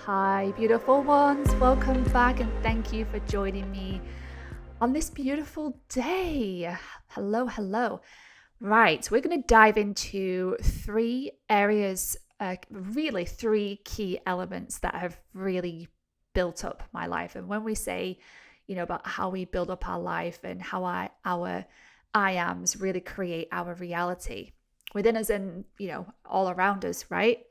Hi, beautiful ones. Welcome back and thank you for joining me on this beautiful day. Hello, hello. Right, we're going to dive into three areas, really three key elements that have really built up my life. And when we say, about how we build up our life and how our I ams really create our reality within us and, all around us, right?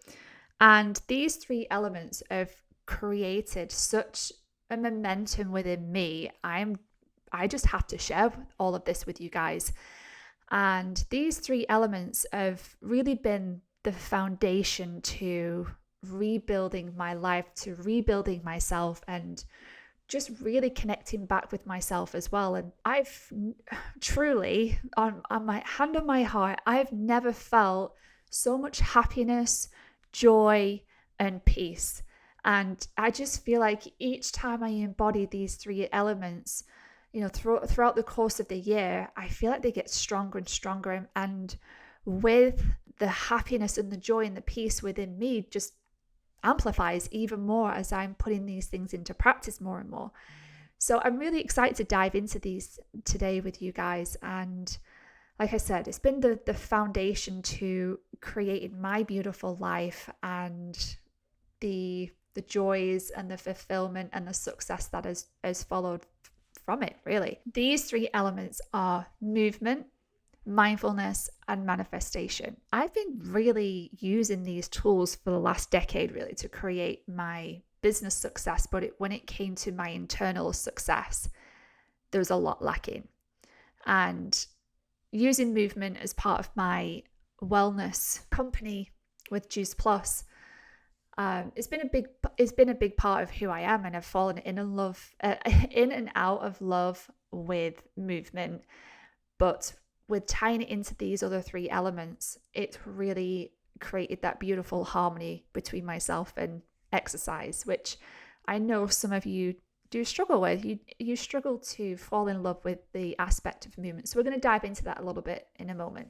And these three elements have created such a momentum within me. I just have to share all of this with you guys. And these three elements have really been the foundation to rebuilding my life, to rebuilding myself, and just really connecting back with myself as well. And I've truly, on my hand on my heart, I've never felt so much happiness, joy, and peace. And I just feel like each time I embody these three elements, throughout the course of the year, I feel like they get stronger and stronger. And with the happiness and the joy and the peace within me just amplifies even more as I'm putting these things into practice more and more. So I'm really excited to dive into these today with you guys. And like I said, it's been the foundation to creating my beautiful life and the joys and the fulfillment and the success that has followed from it, really. These three elements are movement, mindfulness, and manifestation. I've been really using these tools for the last decade, really, to create my business success. But when it came to my internal success, there was a lot lacking. And using movement as part of my wellness company with Juice Plus, it's been a big part of who I am, and I've fallen in and out of love with movement. But with tying it into these other three elements, it really created that beautiful harmony between myself and exercise, which I know some of you do struggle with. You struggle to fall in love with the aspect of movement. So we're going to dive into that a little bit in a moment.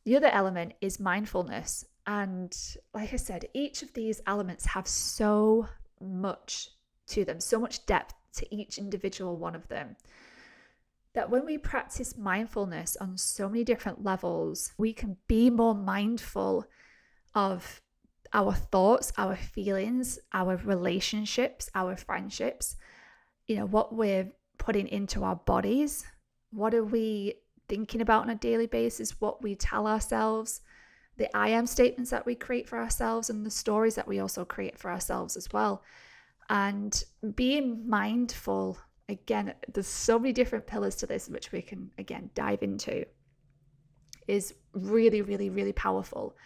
The other element is mindfulness. And like I said, each of these elements have so much to them, so much depth to each individual one of them, that when we practice mindfulness on so many different levels, we can be more mindful of our thoughts, our feelings, our relationships, our friendships, what we're putting into our bodies, what are we thinking about on a daily basis, what we tell ourselves, the I am statements that we create for ourselves, and the stories that we also create for ourselves as well. And being mindful, again, there's so many different pillars to this, which we can, again, dive into, is really, really, really powerful.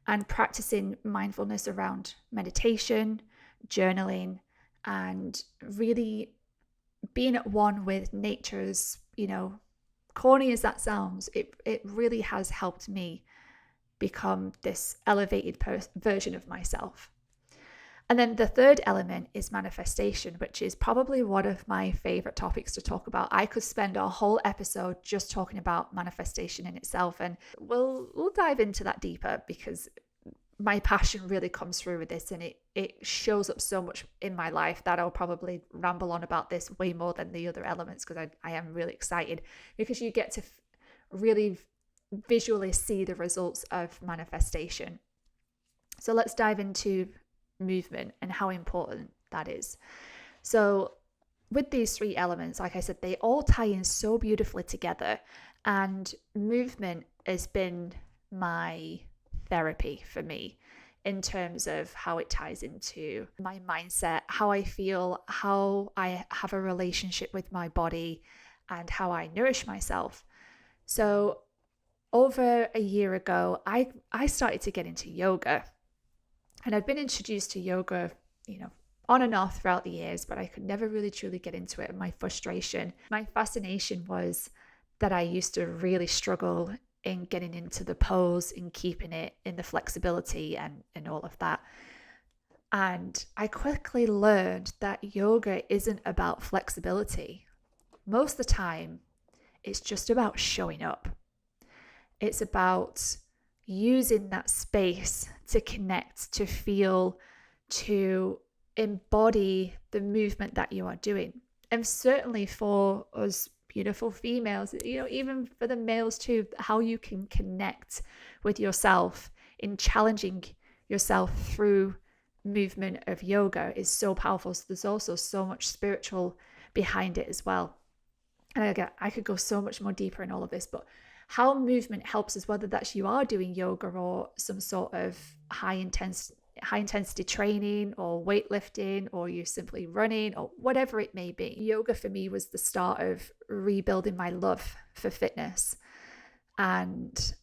And practicing mindfulness around meditation, journaling, and really being at one with nature's, corny as that sounds, it really has helped me become this elevated version of myself. And then the third element is manifestation, which is probably one of my favorite topics to talk about. I could spend a whole episode just talking about manifestation in itself, and we'll dive into that deeper because my passion really comes through with this, and it shows up so much in my life that I'll probably ramble on about this way more than the other elements, because I am really excited because you get to really visually see the results of manifestation. So let's dive into movement and how important that is. So with these three elements, like I said, they all tie in so beautifully together, and movement has been my therapy for me in terms of how it ties into my mindset, how I feel, how I have a relationship with my body, and how I nourish myself. So over a year ago, I started to get into yoga. And I'd been introduced to yoga, on and off throughout the years, but I could never really truly get into it. And my fascination was that I used to really struggle in getting into the pose and keeping it in the flexibility and all of that. And I quickly learned that yoga isn't about flexibility. Most of the time, it's just about showing up. It's about using that space to connect, to feel, to embody the movement that you are doing. And certainly for us beautiful females, even for the males too, how you can connect with yourself in challenging yourself through movement of yoga is so powerful. So there's also so much spiritual behind it as well. And again, I could go so much more deeper in all of this, but how movement helps us, whether that's you are doing yoga or some sort of high intensity training or weightlifting, or you're simply running or whatever it may be. Yoga for me was the start of rebuilding my love for fitness. And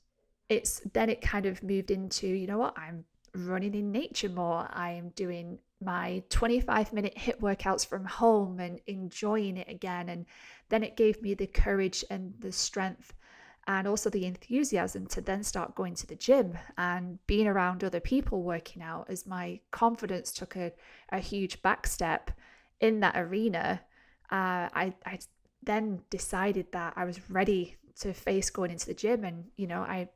it kind of moved into, I'm running in nature more. I am doing my 25-minute HIIT workouts from home and enjoying it again. And then it gave me the courage and the strength and also the enthusiasm to then start going to the gym and being around other people working out, as my confidence took a huge back step in that arena. I then decided that I was ready to face going into the gym. And,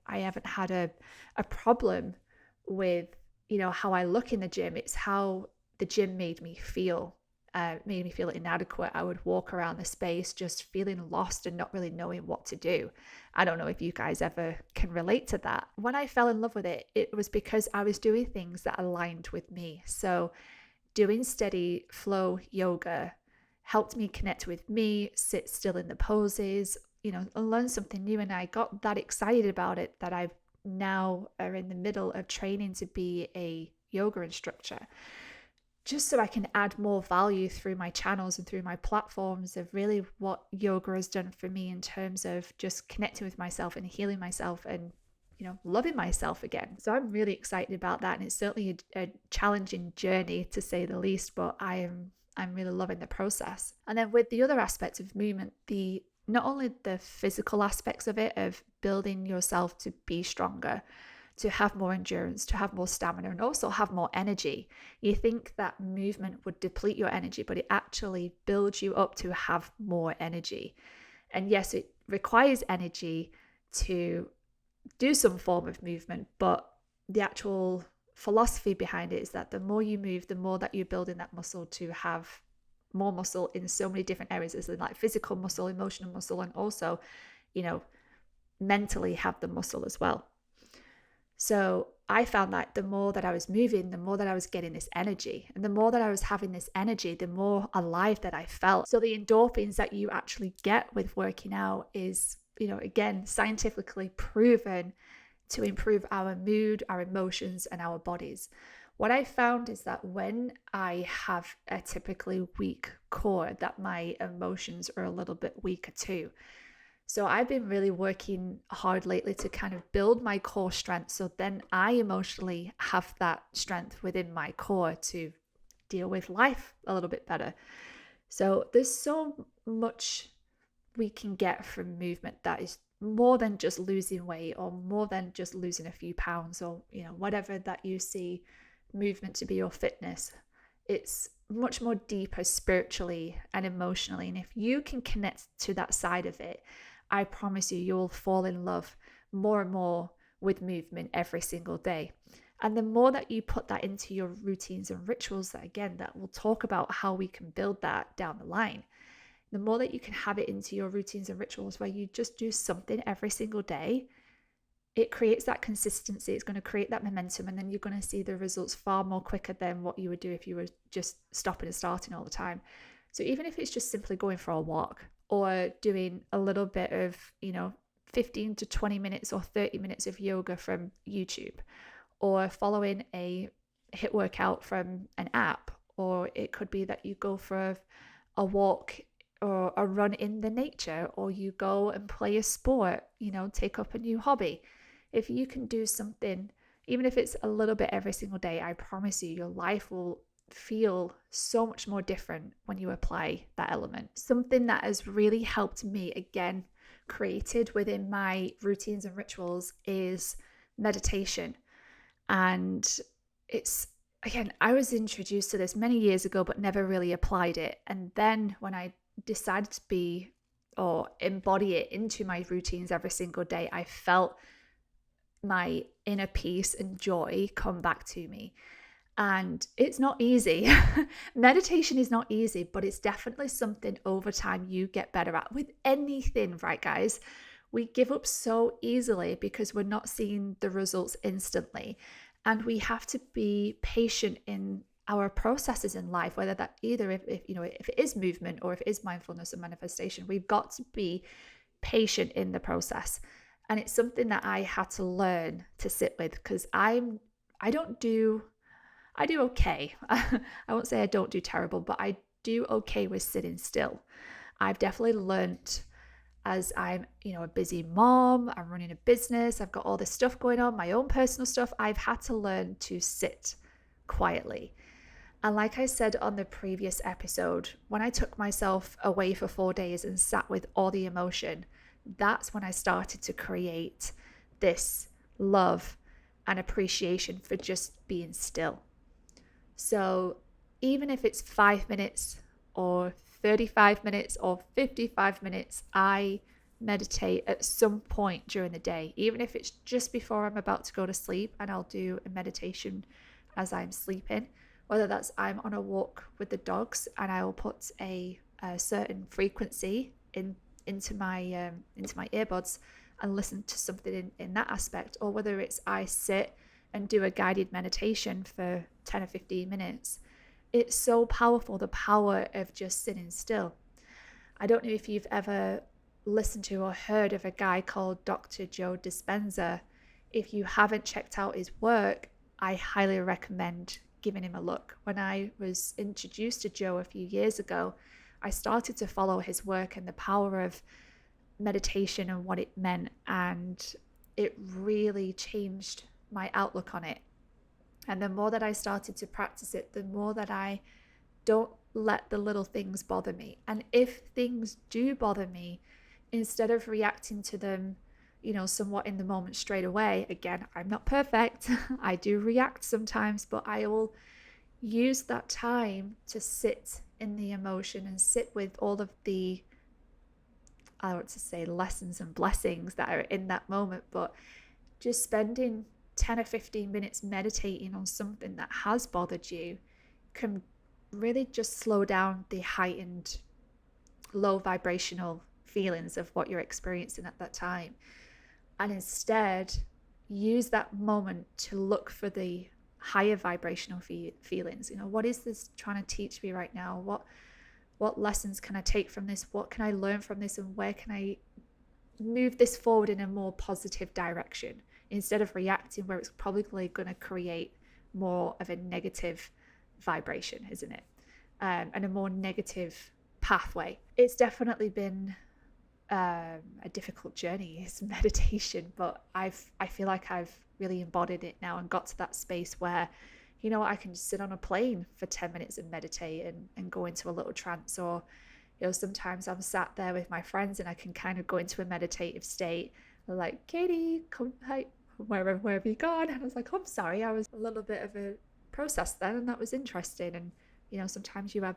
I haven't had a problem with, how I look in the gym. It's how the gym made me feel inadequate. I would walk around the space just feeling lost and not really knowing what to do. I don't know if you guys ever can relate to that. When I fell in love with it, it was because I was doing things that aligned with me. So doing steady flow yoga helped me connect with me, sit still in the poses, and learn something new. And I got that excited about it that I now are in the middle of training to be a yoga instructor, just so I can add more value through my channels and through my platforms of really what yoga has done for me in terms of just connecting with myself and healing myself and, loving myself again. So I'm really excited about that. And it's certainly a challenging journey, to say the least, but I'm really loving the process. And then with the other aspects of movement, not only the physical aspects of it, of building yourself to be stronger, to have more endurance, to have more stamina, and also have more energy. You think that movement would deplete your energy, but it actually builds you up to have more energy. And yes, it requires energy to do some form of movement, but the actual philosophy behind it is that the more you move, the more that you're building that muscle to have more muscle in so many different areas, as in like physical muscle, emotional muscle, and also, mentally have the muscle as well. So I found that the more that I was moving, the more that I was getting this energy. And the more that I was having this energy, the more alive that I felt. So the endorphins that you actually get with working out is, again, scientifically proven to improve our mood, our emotions, and our bodies. What I found is that when I have a typically weak core, that my emotions are a little bit weaker too. So I've been really working hard lately to kind of build my core strength, so then I emotionally have that strength within my core to deal with life a little bit better. So there's so much we can get from movement that is more than just losing weight, or more than just losing a few pounds, or whatever that you see movement to be, your fitness. It's much more deeper spiritually and emotionally. And if you can connect to that side of it, I promise you will fall in love more and more with movement every single day. And the more that you put that into your routines and rituals, that we'll talk about how we can build that down the line. The more that you can have it into your routines and rituals where you just do something every single day, it creates that consistency. It's going to create that momentum, and then you're going to see the results far more quicker than what you would do if you were just stopping and starting all the time. So even if it's just simply going for a walk, or doing a little bit of, 15 to 20 minutes or 30 minutes of yoga from YouTube, or following a HIIT workout from an app, or it could be that you go for a walk or a run in the nature, or you go and play a sport, take up a new hobby. If you can do something, even if it's a little bit every single day, I promise you, your life will feel so much more different when you apply that element. Something that has really helped me, again, created within my routines and rituals, is meditation. And it's, again, I was introduced to this many years ago, but never really applied it. And then when I decided to be or embody it into my routines every single day, I felt my inner peace and joy come back to me. And it's not easy. Meditation is not easy, but it's definitely something over time you get better at with anything, right, guys? We give up so easily because we're not seeing the results instantly. And we have to be patient in our processes in life, whether that either if it is movement or if it is mindfulness and manifestation, we've got to be patient in the process. And it's something that I had to learn to sit with because I do okay. I won't say I don't do terrible, but I do okay with sitting still. I've definitely learned as I'm, a busy mom, I'm running a business, I've got all this stuff going on, my own personal stuff. I've had to learn to sit quietly. And like I said on the previous episode, when I took myself away for 4 days and sat with all the emotion, that's when I started to create this love and appreciation for just being still. So even if it's 5 minutes or 35 minutes or 55 minutes, I meditate at some point during the day, even if it's just before I'm about to go to sleep, and I'll do a meditation as I'm sleeping, whether that's I'm on a walk with the dogs and I will put a certain frequency into my earbuds and listen to something in that aspect, or whether it's I sit and do a guided meditation for 10 or 15 minutes. It's so powerful, the power of just sitting still. I don't know if you've ever listened to or heard of a guy called Dr. Joe Dispenza. If you haven't checked out his work, I highly recommend giving him a look. When I was introduced to Joe a few years ago, I started to follow his work and the power of meditation and what it meant, and it really changed my outlook on it. And the more that I started to practice it, the more that I don't let the little things bother me. And if things do bother me, instead of reacting to them, somewhat in the moment straight away, again, I'm not perfect. I do react sometimes, but I will use that time to sit in the emotion and sit with all of the, I want to say, lessons and blessings that are in that moment. But just spending 10 or 15 minutes meditating on something that has bothered you can really just slow down the heightened low vibrational feelings of what you're experiencing at that time, and instead use that moment to look for the higher vibrational feelings. What is this trying to teach me right now? What lessons can I take from this? What can I learn from this? And where can I move this forward in a more positive direction, instead of reacting where it's probably going to create more of a negative vibration, isn't it? And a more negative pathway. It's definitely been a difficult journey, is meditation, but I feel like I've really embodied it now and got to that space where, I can just sit on a plane for 10 minutes and meditate and go into a little trance, or sometimes I'm sat there with my friends and I can kind of go into a meditative state. They're like, Katie, come, hi, where have you gone? And I was like, oh, I'm sorry, I was a little bit of a process then, and that was interesting. And sometimes you have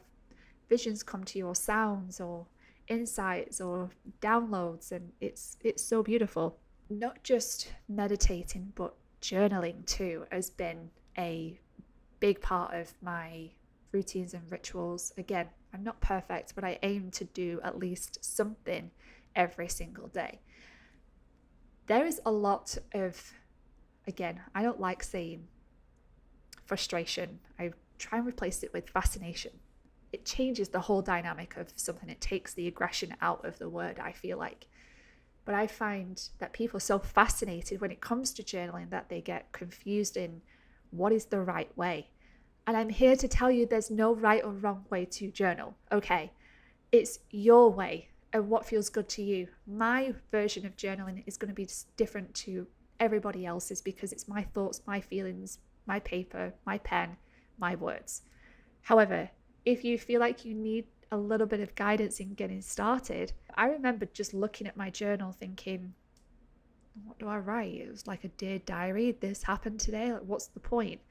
visions come to you, or sounds, or insights, or downloads, and it's so beautiful. Not just meditating, but journaling too has been a big part of my routines and rituals. Again, I'm not perfect, but I aim to do at least something every single day. There is a lot of, again, I don't like saying frustration. I try and replace it with fascination. It changes the whole dynamic of something. It takes the aggression out of the word, I feel like. But I find that people are so fascinated when it comes to journaling that they get confused in what is the right way. And I'm here to tell you there's no right or wrong way to journal, okay? It's your way and what feels good to you. My version of journaling is going to be different to everybody else's because it's my thoughts, my feelings, my paper, my pen, my words. However, if you feel like you need a little bit of guidance in getting started, I remember just looking at my journal thinking, what do I write? It was like a dear diary. This happened today. Like, what's the point?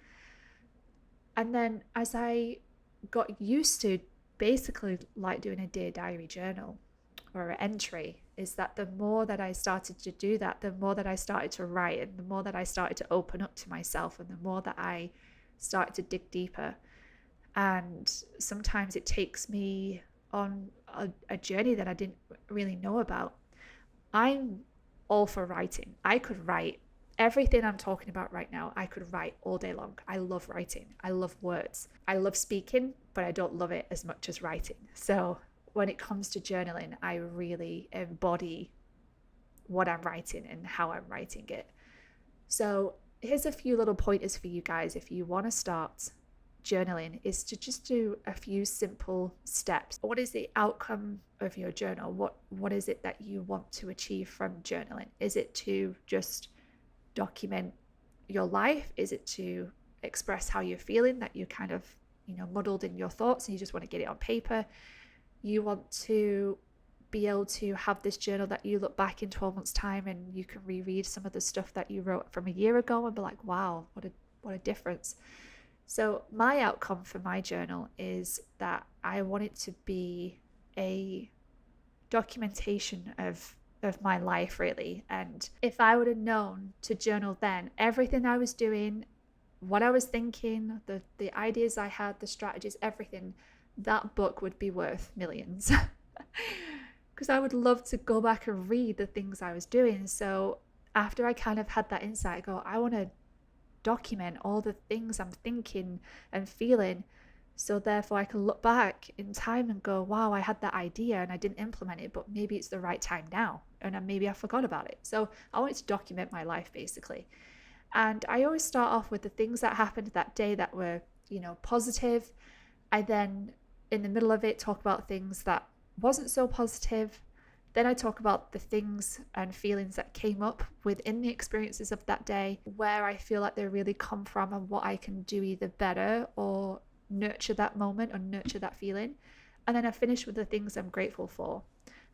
And then as I got used to basically like doing a dear diary journal or an entry, is that the more that I started to do that, the more that I started to write, and the more that I started to open up to myself, and the more that I started to dig deeper. And sometimes it takes me on a journey that I didn't really know about. I'm all for writing. I could write everything I'm talking about right now. I could write all day long. I love writing. I love words. I love speaking, but I don't love it as much as writing. So when it comes to journaling, I really embody what I'm writing and how I'm writing it. So here's a few little pointers for you guys if you want to start journaling, is to just do a few simple steps. What is the outcome of your journal? What is it that you want to achieve from journaling? Is it to just document your life? Is it to express how you're feeling, that you're kind of, muddled in your thoughts and you just want to get it on paper? You want to be able to have this journal that you look back in 12 months time and you can reread some of the stuff that you wrote from a year ago and be like, wow, what a difference. So my outcome for my journal is that I want it to be a documentation of my life, really. And if I would have known to journal then, everything I was doing, what I was thinking, the ideas I had, the strategies, everything, that book would be worth millions. Because I would love to go back and read the things I was doing. So after I kind of had that insight, I go, I want to document all the things I'm thinking and feeling, so therefore I can look back in time and go, wow, I had that idea and I didn't implement it, but maybe it's the right time now, and maybe I forgot about it. So I wanted to document my life, basically. And I always start off with the things that happened that day that were, positive. I then, in the middle of it, talk about things that wasn't so positive. Then I talk about the things and feelings that came up within the experiences of that day, where I feel like they really come from and what I can do either better or nurture that moment or nurture that feeling. And then I finish with the things I'm grateful for.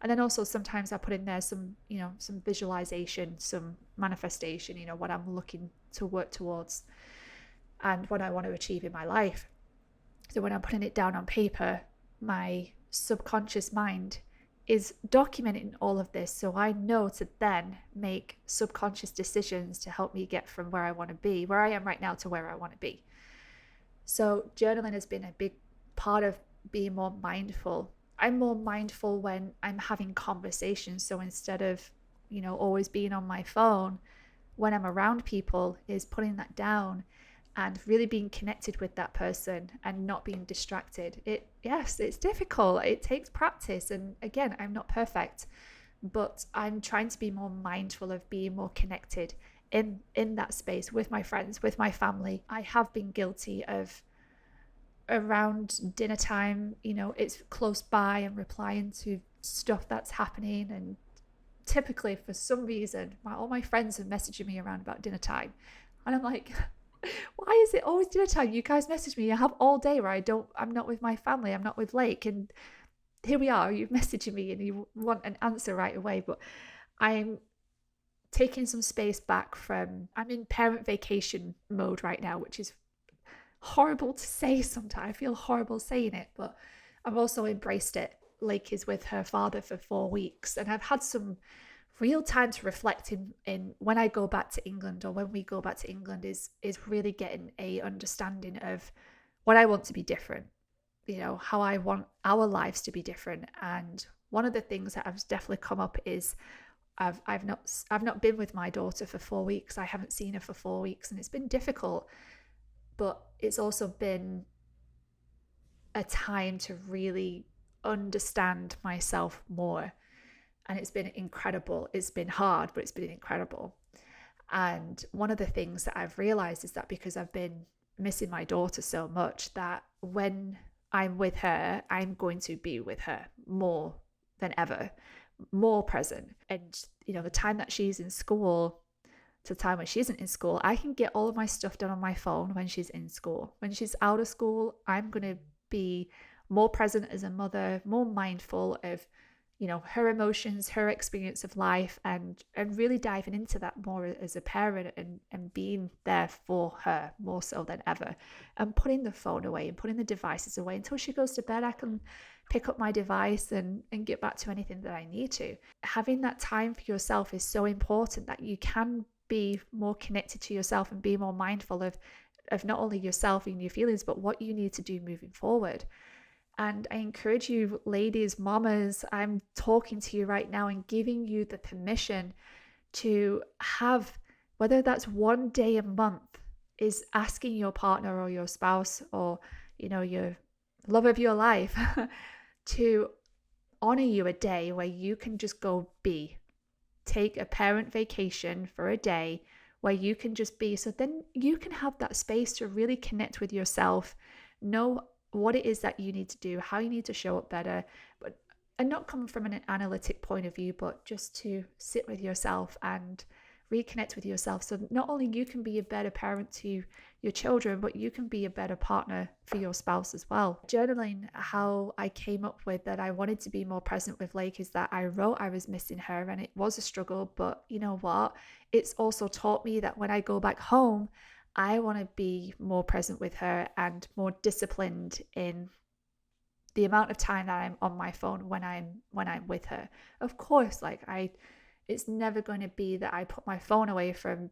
And then also sometimes I put in there some, some visualization, some manifestation, what I'm looking to work towards and what I want to achieve in my life. So when I'm putting it down on paper, my subconscious mind is documenting all of this, so I know to then make subconscious decisions to help me get from where I want to be, where I am right now, to where I want to be. So journaling has been a big part of being more mindful. I'm more mindful when I'm having conversations. So instead of, always being on my phone, when I'm around people, is putting that down and really being connected with that person and not being distracted. It's difficult. It takes practice. And again, I'm not perfect, but I'm trying to be more mindful of being more connected in that space with my friends, with my family. I have been guilty of, around dinner time, it's close by, and replying to stuff that's happening. And typically, for some reason, all my friends are messaging me around about dinner time. And I'm like, why is it always dinner time? You guys message me. I have all day where I'm not with my family. I'm not with Lake. And here we are, you're messaging me and you want an answer right away. But I'm taking some space back I'm in parent vacation mode right now, which is horrible to say sometimes. I feel horrible saying it, but I've also embraced it. Lake is with her father for 4 weeks, and I've had some real time to reflect in when I go back to England, or when we go back to England, is really getting a understanding of what I want to be different, how I want our lives to be different. And one of the things that has definitely come up is I've not been with my daughter for 4 weeks. I haven't seen her for 4 weeks, and it's been difficult, but it's also been a time to really understand myself more. And it's been incredible. It's been hard, but it's been incredible. And one of the things that I've realized is that because I've been missing my daughter so much, that when I'm with her, I'm going to be with her more than ever, more present. And, the time that she's in school to the time when she isn't in school, I can get all of my stuff done on my phone when she's in school. When she's out of school, I'm going to be more present as a mother, more mindful of, her emotions, her experience of life, and really diving into that more as a parent, and being there for her more so than ever, and putting the phone away and putting the devices away until she goes to bed. I can pick up my device and get back to anything that I need to. Having that time for yourself is so important, that you can be more connected to yourself and be more mindful of of not only yourself and your feelings, but what you need to do moving forward. And I encourage you, ladies, mamas, I'm talking to you right now and giving you the permission to have, whether that's one day a month, is asking your partner or your spouse or, your love of your life to honor you a day where you can just go be. Take a parent vacation for a day where you can just be. So then you can have that space to really connect with yourself, know what it is that you need to do, how you need to show up better, and not come from an analytic point of view, but just to sit with yourself and reconnect with yourself. So not only you can be a better parent to your children, but you can be a better partner for your spouse as well. Journaling, how I came up with that I wanted to be more present with Lake, is that I wrote I was missing her, and it was a struggle, but you know what? It's also taught me that when I go back home, I want to be more present with her and more disciplined in the amount of time that I'm on my phone when I'm with her. Of course, it's never going to be that I put my phone away from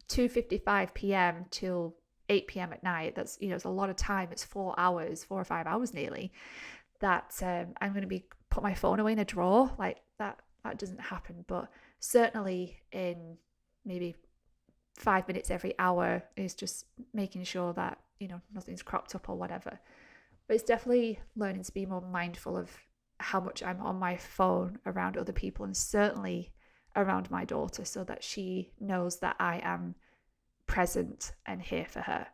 2:55 p.m. till 8 p.m. at night. That's, it's a lot of time. It's 4 or 5 hours nearly that I'm going to put my phone away in a drawer. Like that doesn't happen. But certainly in maybe 5 minutes every hour is just making sure that, nothing's cropped up or whatever. But it's definitely learning to be more mindful of how much I'm on my phone around other people, and certainly around my daughter, so that she knows that I am present and here for her.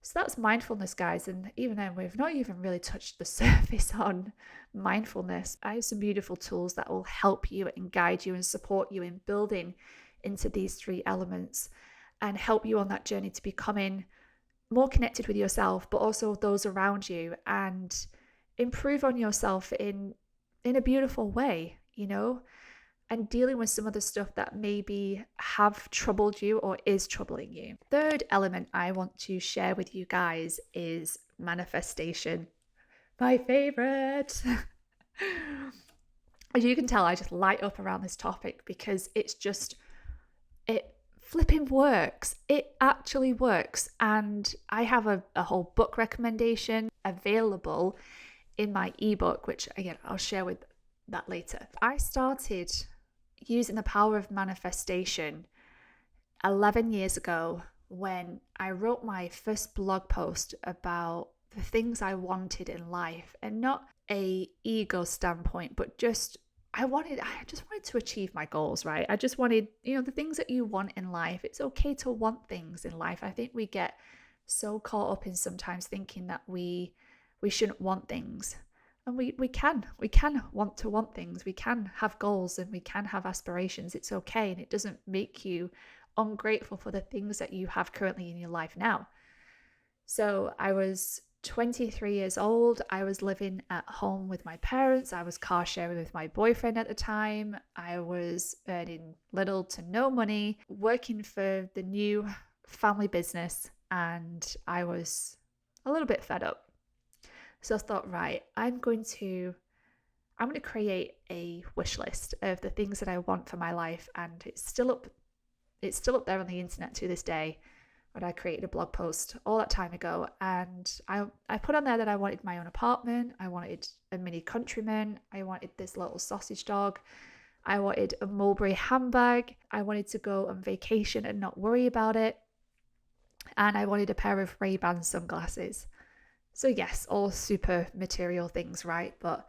So that's mindfulness, guys. And even then, we've not even really touched the surface on mindfulness. I have some beautiful tools that will help you and guide you and support you in building into these 3 elements and help you on that journey to becoming more connected with yourself, but also those around you, and improve on yourself in a beautiful way, and dealing with some of the stuff that maybe have troubled you or is troubling you. Third element I want to share with you guys is manifestation. My favorite. As you can tell, I just light up around this topic because it flipping works. It actually works. And I have a whole book recommendation available in my ebook, which again, I'll share with that later. I started using the power of manifestation 11 years ago when I wrote my first blog post about the things I wanted in life, and not a ego standpoint, but just I just wanted to achieve my goals, right? I just wanted, the things that you want in life. It's okay to want things in life. I think we get so caught up in sometimes thinking that we shouldn't want things. And we can want things. We can have goals and we can have aspirations. It's okay. And it doesn't make you ungrateful for the things that you have currently in your life now. So I was 23 years old. I was living at home with my parents. I was car sharing with my boyfriend at the time. I was earning little to no money, working for the new family business, and I was a little bit fed up. So I thought, right, I'm going to create a wish list of the things that I want for my life, and it's still up there on the internet to this day. But I created a blog post all that time ago, and I put on there that I wanted my own apartment, I wanted a mini Countryman, I wanted this little sausage dog, I wanted a Mulberry handbag, I wanted to go on vacation and not worry about it, and I wanted a pair of Ray-Ban sunglasses. So yes, all super material things, right? But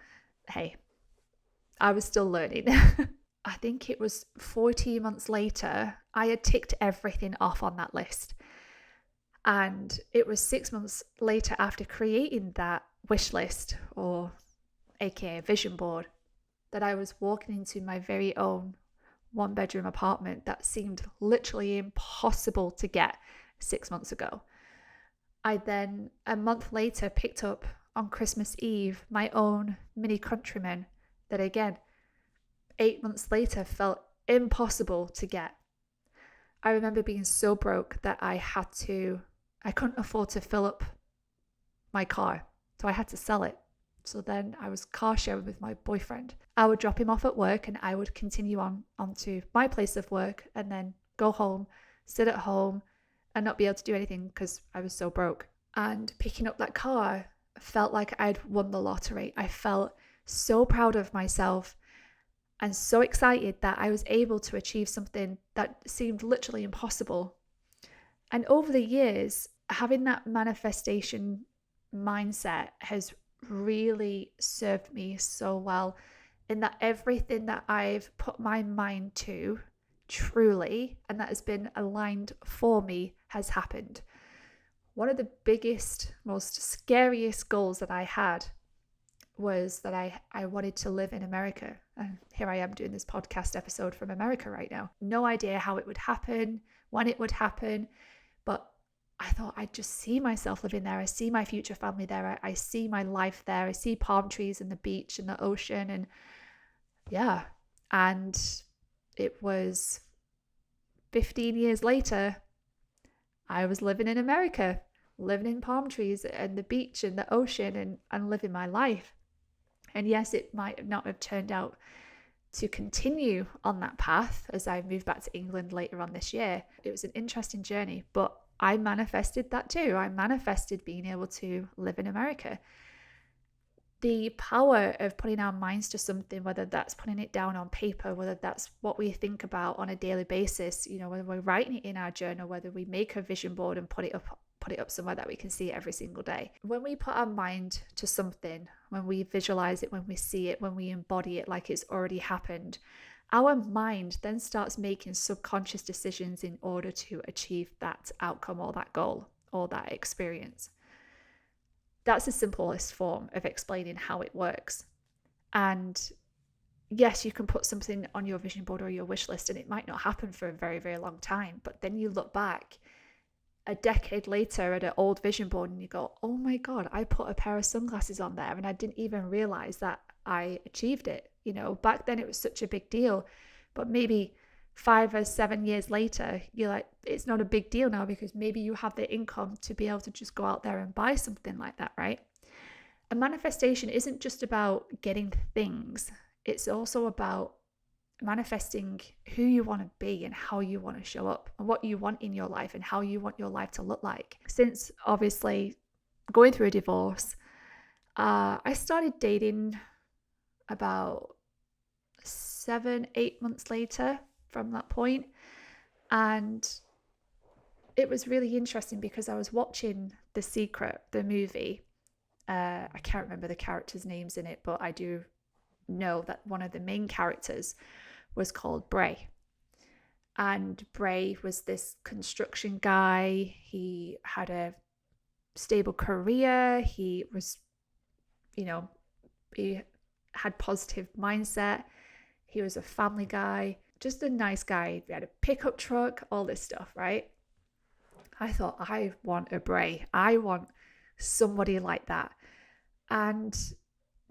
hey, I was still learning. I think it was 14 months later, I had ticked everything off on that list. And it was 6 months later after creating that wish list, or aka vision board, that I was walking into my very own 1-bedroom apartment that seemed literally impossible to get 6 months ago. I then, a month later, picked up on Christmas Eve my own mini Countryman that again, 8 months later, felt impossible to get. I remember being so broke that I couldn't afford to fill up my car, so I had to sell it. So then I was car sharing with my boyfriend. I would drop him off at work and I would continue on to my place of work and then go home, sit at home and not be able to do anything because I was so broke. And picking up that car felt like I'd won the lottery. I felt so proud of myself and so excited that I was able to achieve something that seemed literally impossible. And over the years, having that manifestation mindset has really served me so well, in that everything that I've put my mind to truly, and that has been aligned for me, has happened. One of the biggest, most scariest goals that I had was that I wanted to live in America. And here I am doing this podcast episode from America right now. No idea how it would happen, when it would happen, but I thought I'd just see myself living there. I see my future family there. I see my life there. I see palm trees and the beach and the ocean. And yeah, and it was 15 years later, I was living in America, living in palm trees and the beach and the ocean and living my life. And yes, it might not have turned out to continue on that path as I moved back to England later on this year. It was an interesting journey, but I manifested that too. I manifested being able to live in America. The power of putting our minds to something, whether that's putting it down on paper, whether that's what we think about on a daily basis, whether we're writing it in our journal, whether we make a vision board and put it up somewhere that we can see it every single day. When we put our mind to something, when we visualize it, when we see it, when we embody it like it's already happened, our mind then starts making subconscious decisions in order to achieve that outcome or that goal or that experience. That's the simplest form of explaining how it works. And yes, you can put something on your vision board or your wish list and it might not happen for a very, very long time. But then you look back a decade later at an old vision board and you go, oh my God, I put a pair of sunglasses on there and I didn't even realize that I achieved it. Back then it was such a big deal, but maybe 5 or 7 years later, you're like, it's not a big deal now because maybe you have the income to be able to just go out there and buy something like that, right? A manifestation isn't just about getting things. It's also about manifesting who you want to be and how you want to show up and what you want in your life and how you want your life to look like. Since obviously going through a divorce, I started dating about 7-8 months later from that point. And it was really interesting because I was watching The Secret, the movie. I can't remember the characters' names in it, but I do know that one of the main characters was called Bray. And Bray was this construction guy. He had a stable career. He was, he had positive mindset. He was a family guy, just a nice guy. He had a pickup truck, all this stuff, right? I thought, I want a Bray. I want somebody like that. And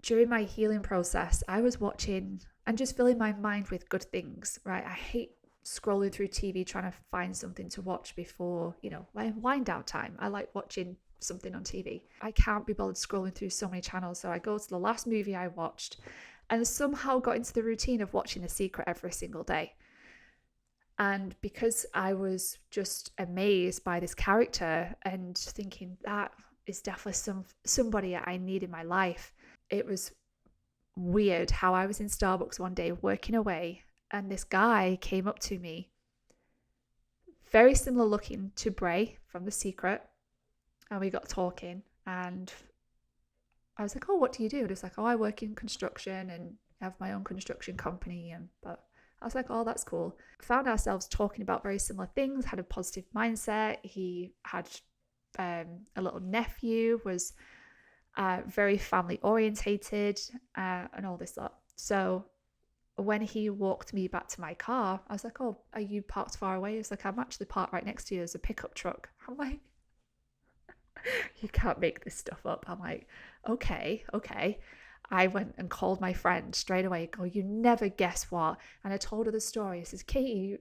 during my healing process, I was watching and just filling my mind with good things, right? I hate scrolling through TV trying to find something to watch before, my wind down time. I like watching something on TV. I can't be bothered scrolling through so many channels. So I go to the last movie I watched and somehow got into the routine of watching The Secret every single day. And because I was just amazed by this character and thinking that is definitely somebody I need in my life, it was weird how I was in Starbucks one day working away and this guy came up to me, very similar looking to Bray from The Secret, and we got talking and I was like, oh, what do you do? And it's like, oh, I work in construction and have my own construction company. But I was like, oh, that's cool. Found ourselves talking about very similar things, had a positive mindset. He had a little nephew, was very family orientated and all this lot. So when he walked me back to my car, I was like, oh, are you parked far away? He's like, I'm actually parked right next to you as a pickup truck. I'm like, you can't make this stuff up. I'm like, okay. I went and called my friend straight away. Go, you never guess what? And I told her the story. I says, Katie,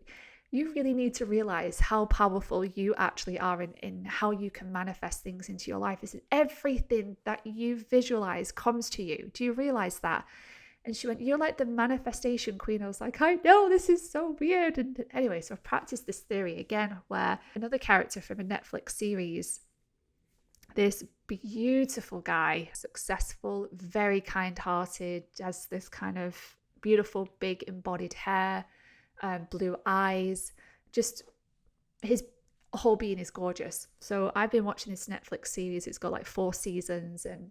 you really need to realize how powerful you actually are in how you can manifest things into your life. Is everything that you visualize comes to you. Do you realize that? And she went, "You're like the manifestation queen." I was like, "I know, this is so weird." And anyway, so I've practiced this theory again, where another character from a Netflix series, this beautiful guy, successful, very kind-hearted, has this kind of beautiful, big embodied hair, blue eyes, just his whole being is gorgeous. So I've been watching this Netflix series. It's got like 4 seasons, and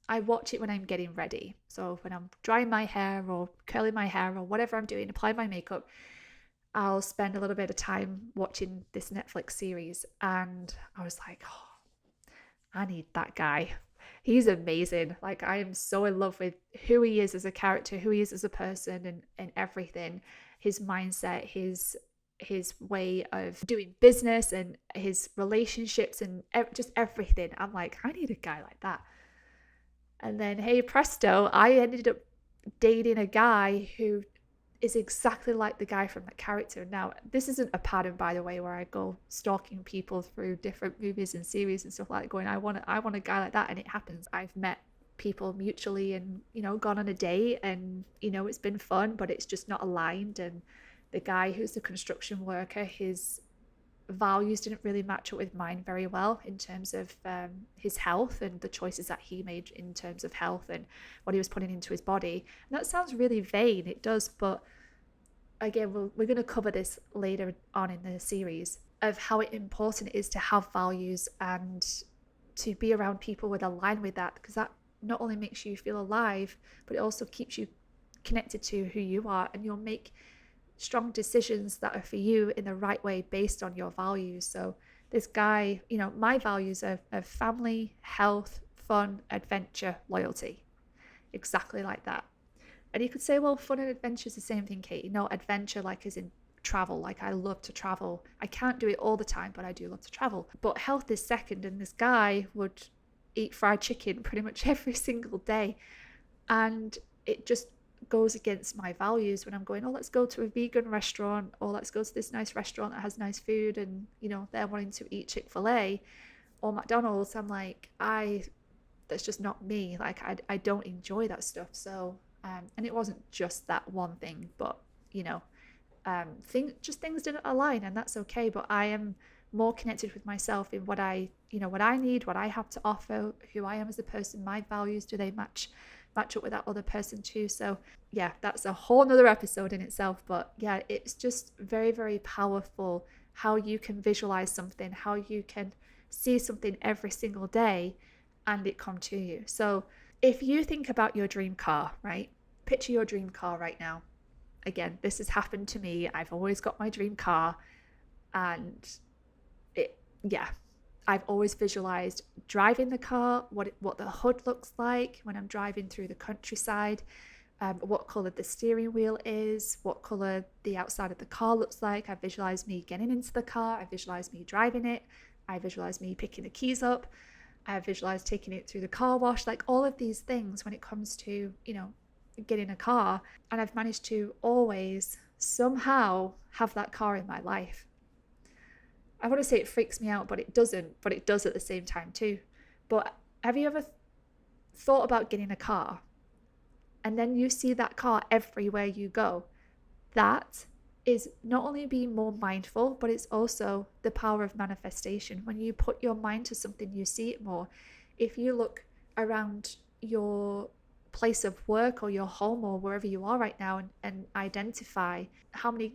I watch it when I'm getting ready. So when I'm drying my hair or curling my hair or whatever I'm doing, applying my makeup, I'll spend a little bit of time watching this Netflix series. And I was like, oh, I need that guy. He's amazing. Like, I am so in love with who he is as a character, who he is as a person, and everything. His mindset, his way of doing business, and his relationships, and just everything. I'm like, I need a guy like that. And then, hey presto, I ended up dating a guy who is exactly like the guy from that character. Now, this isn't a pattern, by the way, where I go stalking people through different movies and series and stuff like that, going, I want a guy like that. And it happens. I've met people mutually and, gone on a date, and, it's been fun, but it's just not aligned. And the guy who's the construction worker, his values didn't really match up with mine very well in terms of his health and the choices that he made in terms of health and what he was putting into his body. And that sounds really vain, it does, but again, we're going to cover this later on in the series, of how important it is to have values and to be around people with align with that, because that not only makes you feel alive, but it also keeps you connected to who you are, and you'll make strong decisions that are for you in the right way based on your values. So this guy, my values are family, health, fun, adventure, loyalty. Exactly like that. And you could say, well, fun and adventure is the same thing, Katie. No, adventure like is in travel. Like, I love to travel. I can't do it all the time, but I do love to travel. But health is second, and this guy would eat fried chicken pretty much every single day. And it just goes against my values when I'm going, oh, let's go to a vegan restaurant, or let's go to this nice restaurant that has nice food, and they're wanting to eat Chick-fil-A or McDonald's. I'm like, that's just not me. Like, I don't enjoy that stuff. So and it wasn't just that one thing, but things didn't align, and that's okay. But I am more connected with myself in what I need, what I have to offer, who I am as a person, my values, do they match up with that other person too? So yeah, that's a whole nother episode in itself. But yeah, it's just very, very powerful how you can visualize something, how you can see something every single day and it come to you. So if you think about your dream car, right? Picture your dream car right now. Again, this has happened to me. I've always got my dream car, and I've always visualized driving the car, what the hood looks like when I'm driving through the countryside, what color the steering wheel is, what color the outside of the car looks like. I visualize me getting into the car. I visualize me driving it. I visualize me picking the keys up. I visualize taking it through the car wash, like all of these things when it comes to, getting a car. And I've managed to always somehow have that car in my life. I want to say it freaks me out, but it doesn't, but it does at the same time too. But have you ever thought about getting a car and then you see that car everywhere you go? That is not only being more mindful, but it's also the power of manifestation. When you put your mind to something, you see it more. If you look around your place of work or your home or wherever you are right now and identify how many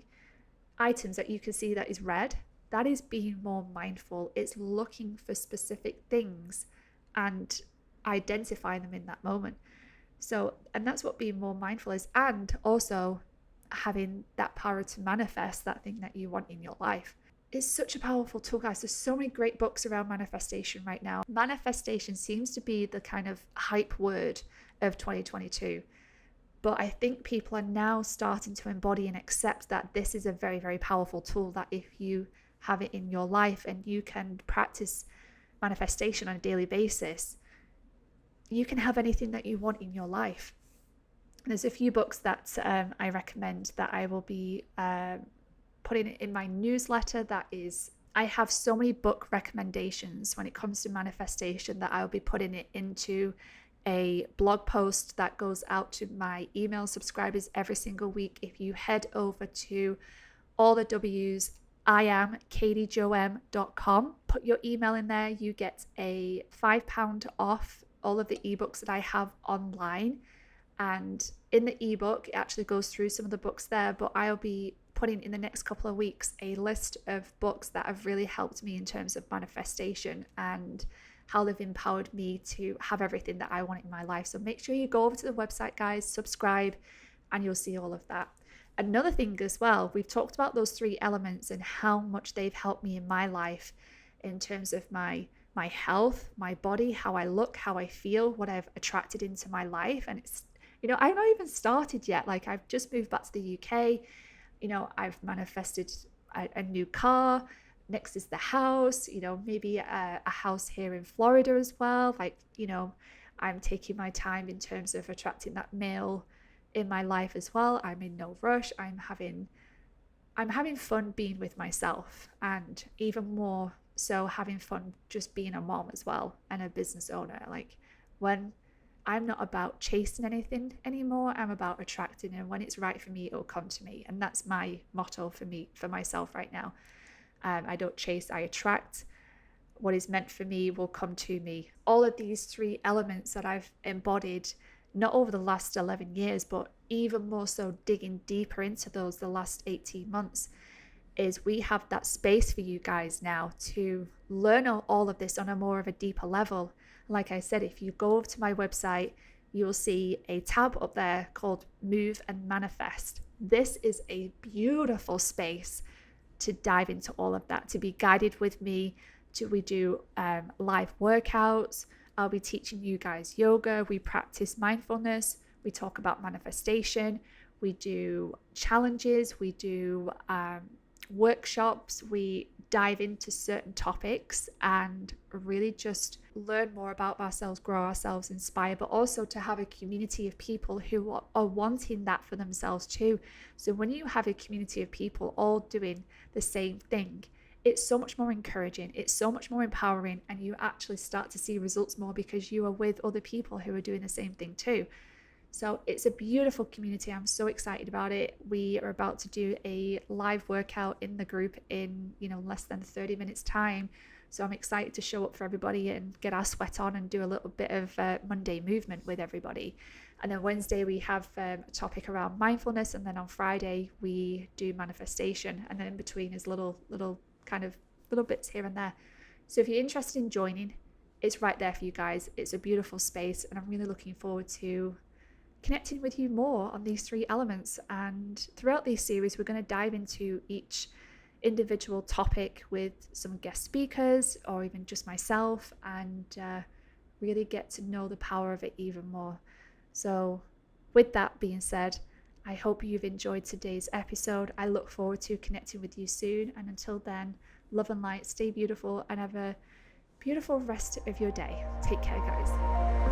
items that you can see that is red, that is being more mindful. It's looking for specific things and identifying them in that moment. So, and that's what being more mindful is. And also having that power to manifest that thing that you want in your life. It's such a powerful tool, guys. There's so many great books around manifestation right now. Manifestation seems to be the kind of hype word of 2022. But I think people are now starting to embody and accept that this is a very, very powerful tool, that if you have it in your life and you can practice manifestation on a daily basis, you can have anything that you want in your life. There's a few books that I recommend that I will be putting in my newsletter. I have so many book recommendations when it comes to manifestation that I'll be putting it into a blog post that goes out to my email subscribers every single week. If you head over to all the W's, iamkatiejoem.com, put your email in there, you get a £5 off all of the ebooks that I have online. And in the ebook, it actually goes through some of the books there, but I'll be putting in the next couple of weeks a list of books that have really helped me in terms of manifestation and how they've empowered me to have everything that I want in my life. So make sure you go over to the website, guys, subscribe, and you'll see all of that. Another thing as well, we've talked about those 3 elements and how much they've helped me in my life in terms of my health, my body, how I look, how I feel, what I've attracted into my life. And it's, I've not even started yet. Like, I've just moved back to the UK. I've manifested a new car. Next is the house, maybe a house here in Florida as well. Like, I'm taking my time in terms of attracting that male in my life as well. I'm in no rush. I'm having fun being with myself, and even more so having fun just being a mom as well and a business owner. Like, when I'm not about chasing anything anymore, I'm about attracting, and when it's right for me, it'll come to me. And that's my motto for myself right now. I don't chase, I attract. What is meant for me will come to me. All of these 3 elements that I've embodied, not over the last 11 years, but even more so digging deeper into those the last 18 months, is we have that space for you guys now to learn all of this on a more of a deeper level. Like I said, if you go over to my website, you'll see a tab up there called Move and Manifest. This is a beautiful space to dive into all of that, to be guided with me. We do live workouts. I'll be teaching you guys yoga. We practice mindfulness. We talk about manifestation. We do challenges. We do workshops. We dive into certain topics and really just learn more about ourselves, grow ourselves, inspire, but also to have a community of people who are wanting that for themselves too. So when you have a community of people all doing the same thing, it's so much more encouraging, it's so much more empowering, and you actually start to see results more because you are with other people who are doing the same thing too. So it's a beautiful community. I'm so excited about it. We are about to do a live workout in the group in, less than 30 minutes time. So I'm excited to show up for everybody and get our sweat on and do a little bit of Monday movement with everybody. And then Wednesday we have a topic around mindfulness, and then on Friday we do manifestation, and then in between is little bits here and there. So if you're interested in joining, it's right there for you guys. It's a beautiful space, and I'm really looking forward to connecting with you more on these 3 elements. And throughout these series, we're going to dive into each individual topic with some guest speakers or even just myself, and really get to know the power of it even more. So with that being said, I hope you've enjoyed today's episode. I look forward to connecting with you soon. And until then, love and light, stay beautiful, and have a beautiful rest of your day. Take care, guys.